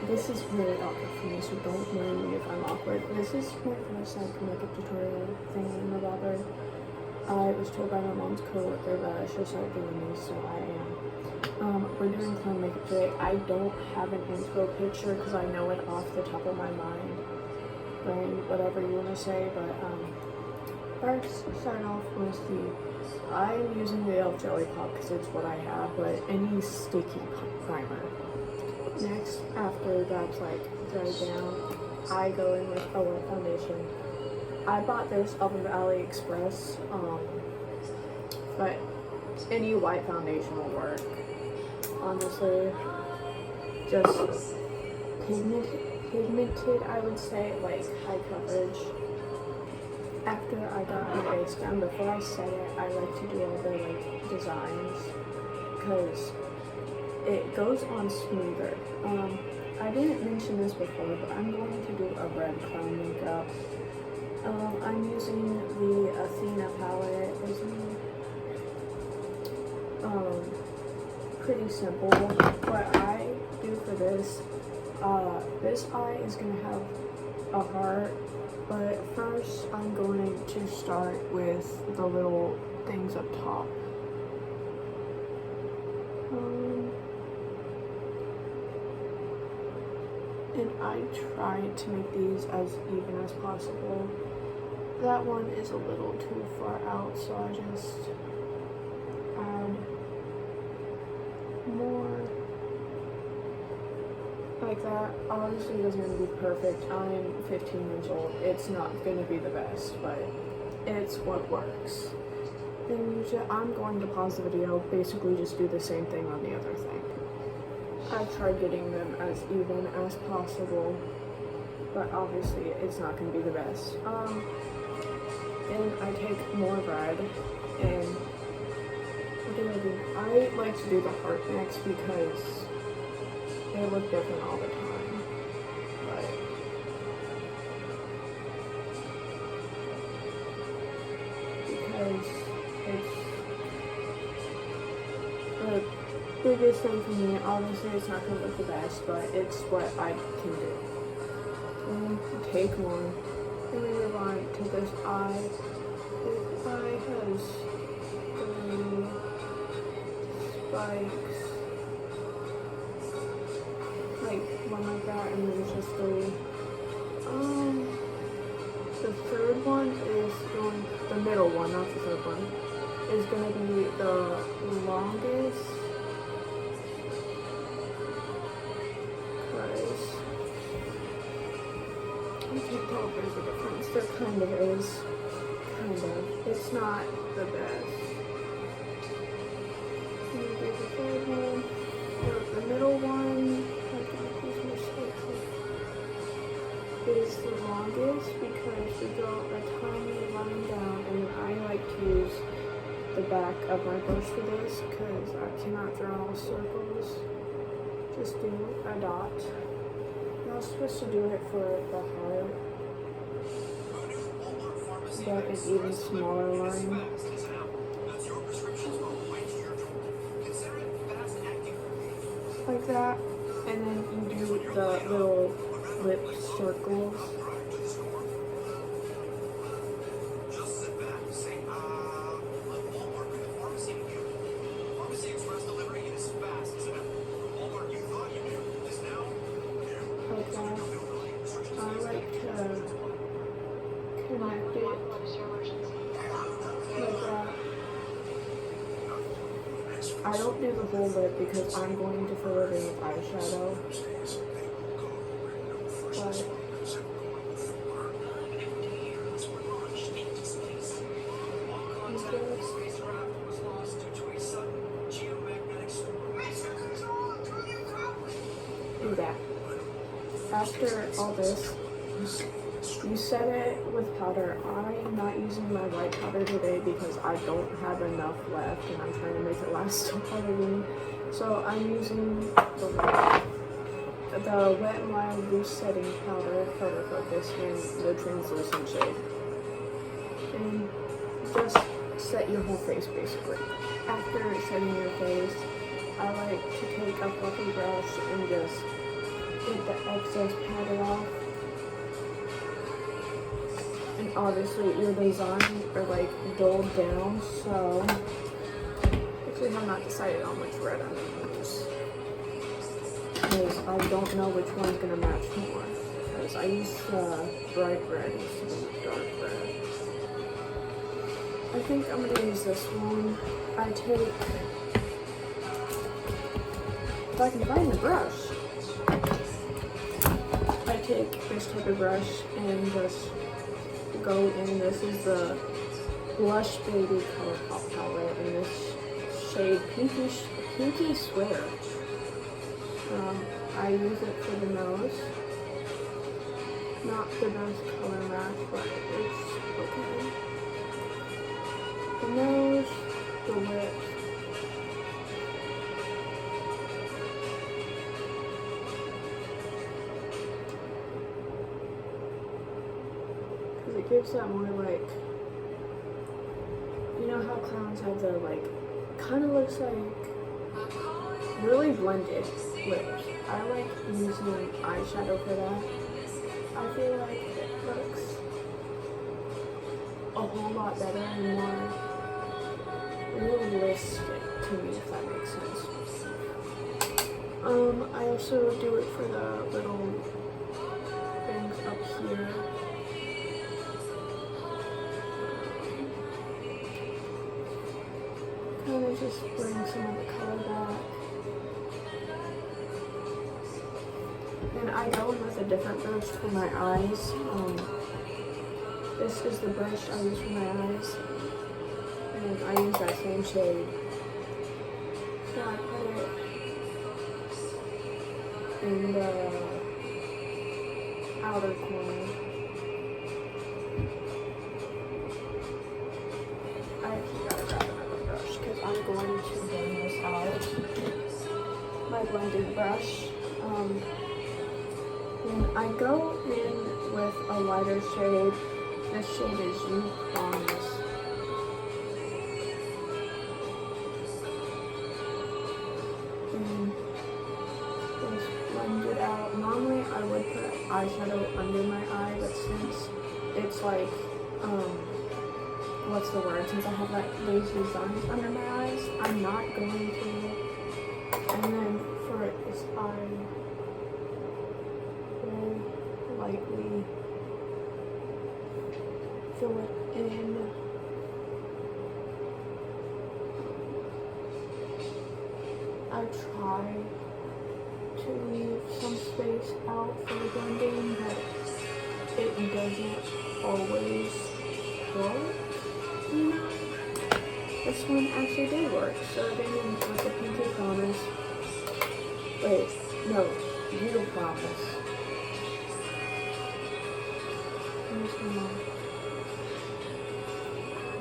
This is really awkward for me, so don't mind me if I'm awkward. This is my first makeup tutorial thing in the barber. I was told by my mom's coworker that I should start doing these, so I am. We're doing clown makeup today. I don't have an intro picture because I know it off the top of my mind, brain, whatever you want to say. But first, starting off with I'm using the e.l.f. Jelly Pop because it's what I have, but any sticky primer. Next, after that's dried down, I go in with a white foundation. I bought this off of AliExpress, but any white foundation will work. Honestly, just pigmented, I would say, high coverage. After I got my base done, before I set it, I like to do all the designs because it goes on smoother. I didn't mention this before, but I'm going to do a red clown makeup. I'm using the Athena palette. It's pretty simple. What I do for this eye is going to have a heart, but first I'm going to start with the little things up top. And I try to make these as even as possible. That one is a little too far out, so I just add more like that. Obviously, it isn't going to be perfect. I'm 15 years old. It's not going to be the best, but it's what works. Then usually I'm going to pause the video, basically just do the same thing on the other thing. I try getting them as even as possible, but obviously it's not going to be the best. Then I take more red, and what do I do? I like to do the heart next because they look different all the time, but because it's the biggest thing for me. Obviously it's not going to look the best, but it's what I can do. And take more, and we move on to this eye. This eye has 3 spikes, one like that, and then just 3. The third one is the middle one, not the third one, is going to be the longest. I can't tell if there's a difference. There kind of is. It's not the best. Maybe the third one. The middle one, is the longest because we go a tiny line down, and I like to use the back of my brush for this because I cannot draw circles. Just do a dot. I was supposed to do it for the heart, but an even smaller line. Like that, and then you do the little lip circles. Like that. I like to connect it like that. I don't do the whole lip because I'm going to fill it in with eyeshadow. But do that. After all this, you set it with powder. I'm not using my white powder today because I don't have enough left and I'm trying to make it last till Halloween. So I'm using the Wet n Wild Loose Setting Powder Photo Focus in the translucent shade. And just set your whole face basically. After setting your face, I like to take a fluffy brush and just get the excess padded off. And obviously your designs are like dulled down, so actually I have not decided on which red I'm gonna use. Because I don't know which one's gonna match more. Because I used bright red instead of dark red. I think I'm gonna use this one. If I can find the brush, I take this type of brush and just go in. This is the Blush Baby ColourPop palette in this shade Pinky Swear. I use it for the nose. Not the best color match, but it's okay. The nose, the lips. Because it gives that more like, you know how clowns have the like, kind of looks like really blended lips. I like using eyeshadow for that. I feel like it looks a whole lot better and more realistic to me, if that makes sense. I also do it for the little things up here. Kind of just bring some of the color back. And I go in with a different brush for my eyes. This is the brush I use for my eyes. And I use that same shade. So I put it in the outer corner. I actually gotta grab another brush because I'm going to blend this out. My blending brush. And I go in with a lighter shade. This shade is You Promise. And just blend it out. Normally I would put eyeshadow under my eye, but since it's like, what's the word? Since I have like those designs under my eyes, I'm not going to. And then for this eye, lightly fill it in. I try to leave some space out for the blending, but it doesn't always work, you know? This one actually did work, so I didn't with the Pinky Promise. Wait, no, You Promise.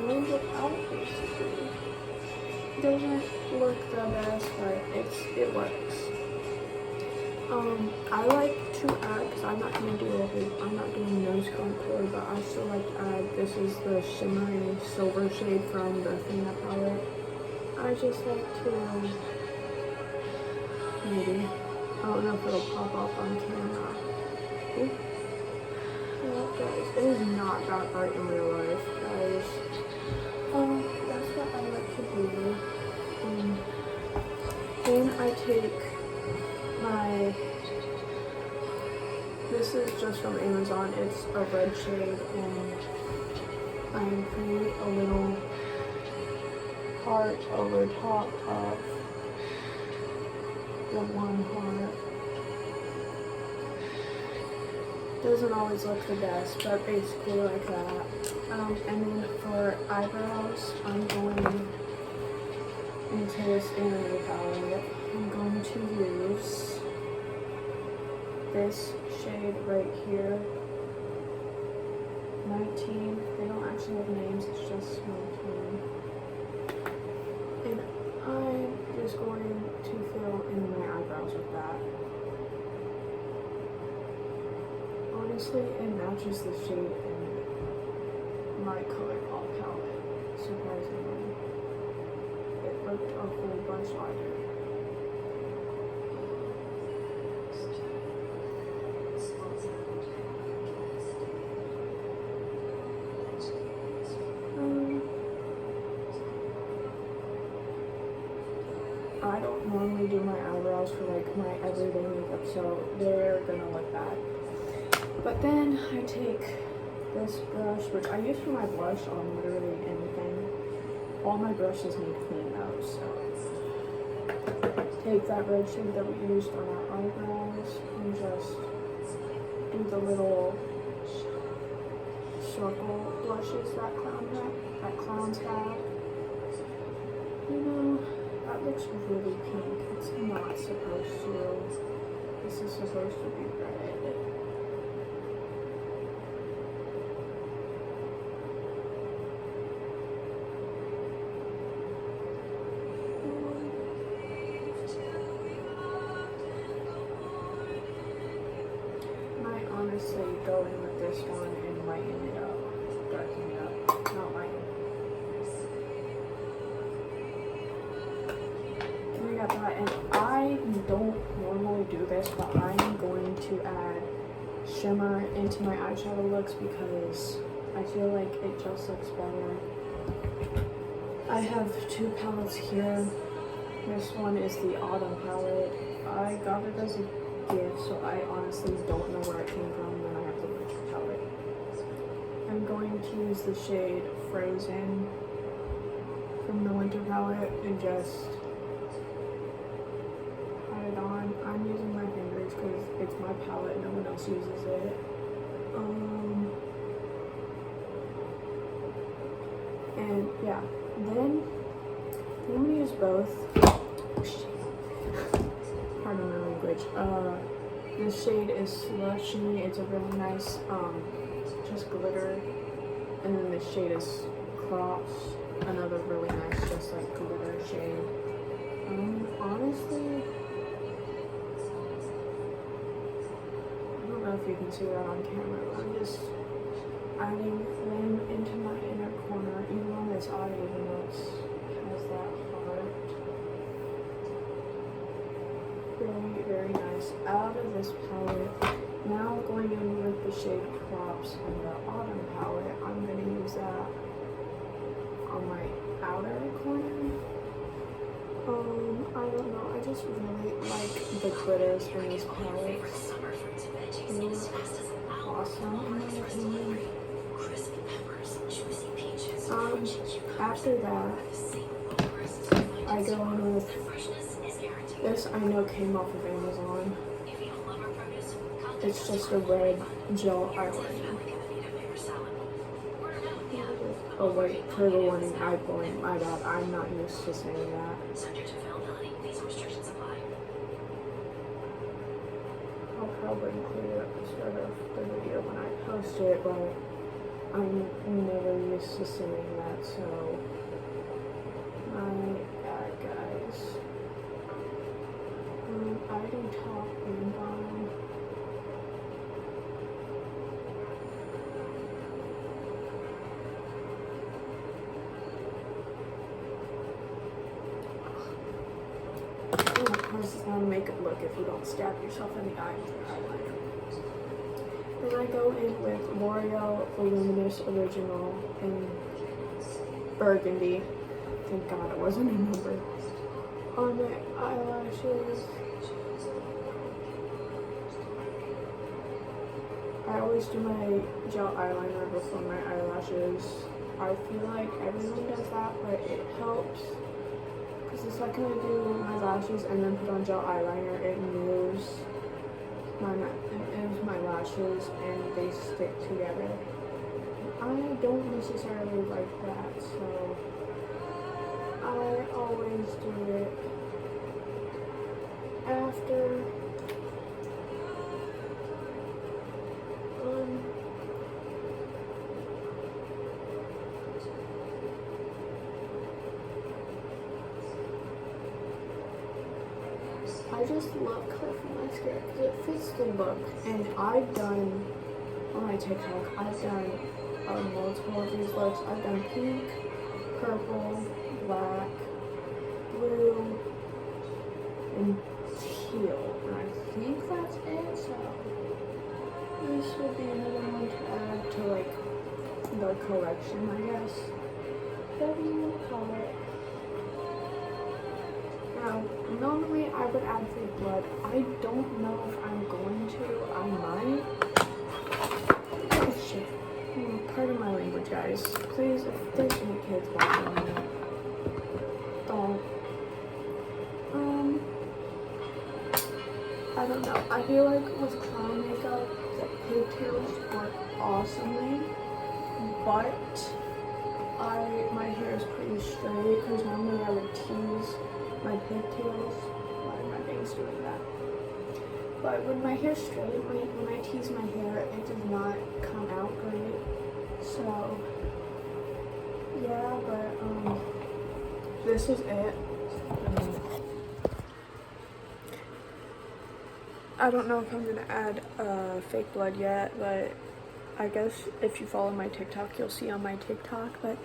Blend it out basically. Doesn't look the best, but it works. I like to add, because I'm not doing nose contour, but I still like to add, this is the shimmery silver shade from the Athena palette. I just like to, maybe, I don't know if it'll pop up on camera. Ooh. Yeah, guys, it is not that bright in real life, guys. That's what I like to do. Then I take this is just from Amazon, it's a red shade, and I create a little heart over top of the one heart. Doesn't always look the best, but basically like that. And then for eyebrows, I'm going into this Anime palette. I'm going to use this shade right here. 19. They don't actually have names, it's just 19. And I'm just going to fill in my eyebrows with that. Honestly, it matches the shade in my ColourPop palette, surprisingly. It looked a whole bunch lighter. normally do my eyebrows for like my everyday makeup, so they're gonna look bad. But then I take this brush, which I use for my blush on literally anything. All my brushes need clean out, so take that red shade that we used on our eyebrows and just do the little circle blushes that clowns have. You know, that looks really pink. It's not supposed to. This is supposed to be red. Honestly, go in with this one and lighten it up, darken it up, not lighten. And we got that, and I don't normally do this, but I am going to add shimmer into my eyeshadow looks because I feel like it just looks better. I have two palettes here. This one is the Autumn palette. I got it as a gift, so I honestly don't know where it came from, and I have the Winter palette. I'm going to use the shade Frozen from the Winter palette and just pat it on. I'm using my fingers because it's my palette, no one else uses it. And yeah, then I'm gonna use both. Pardon my language. This shade is Slushy. It's a really nice, just glitter. And then this shade is Crops, another really nice, just like glitter shade. Honestly, I don't know if you can see that on camera, but I'm just adding them into my inner corner, even on this eye, even though it has that heart. Very, very nice. Out of this palette, now going in with the shade Crops and the Autumn palette, I'm going to use that on my outer corner. I don't know, I just really like the glitters in these palettes. It's awesome in my opinion. After that, I go in with this. I know came off of Amazon. It's just a red gel eyeliner. Oh wait, trigger warning, eye pulling. My bad, I'm not used to saying that. I'll probably include it at the start of the video when I post it, but I'm never used to saying that, so my bad, guys. I do top and bottom. This is not a makeup look if you don't stab yourself in the eye with your eyeliner. Then I go in with L'Oreal Voluminous Original in Burgundy. Thank God it wasn't a number. On my eyelashes. I always do my gel eyeliner before my eyelashes. I feel like everyone does that, but it helps. Because the second I do my lashes and then put on gel eyeliner, it moves my lashes and they stick together. I don't necessarily like that, so I always do it after. I just love colorful mascara because it fits the look, and I've done, on my TikTok, I've done multiple of these looks. I've done pink, purple, black, blue, and teal, and I think that's it, so this will be another one to add to like the collection, I guess. Whatever you want to call it. Now, normally I would add fake blood. I don't know if I'm going to. I might. Oh shit. Pardon my language, guys. Please, if there's any kids watching me, don't. I don't know. I feel like with clown makeup, the pigtails work awesomely, but my hair is pretty straight because normally I would tease my pigtails. Why am I being stupid that? But when my hair's straight, when I tease my hair, it does not come out great. So yeah, but this is it. I don't know if I'm gonna add fake blood yet, but I guess if you follow my TikTok, you'll see on my TikTok. But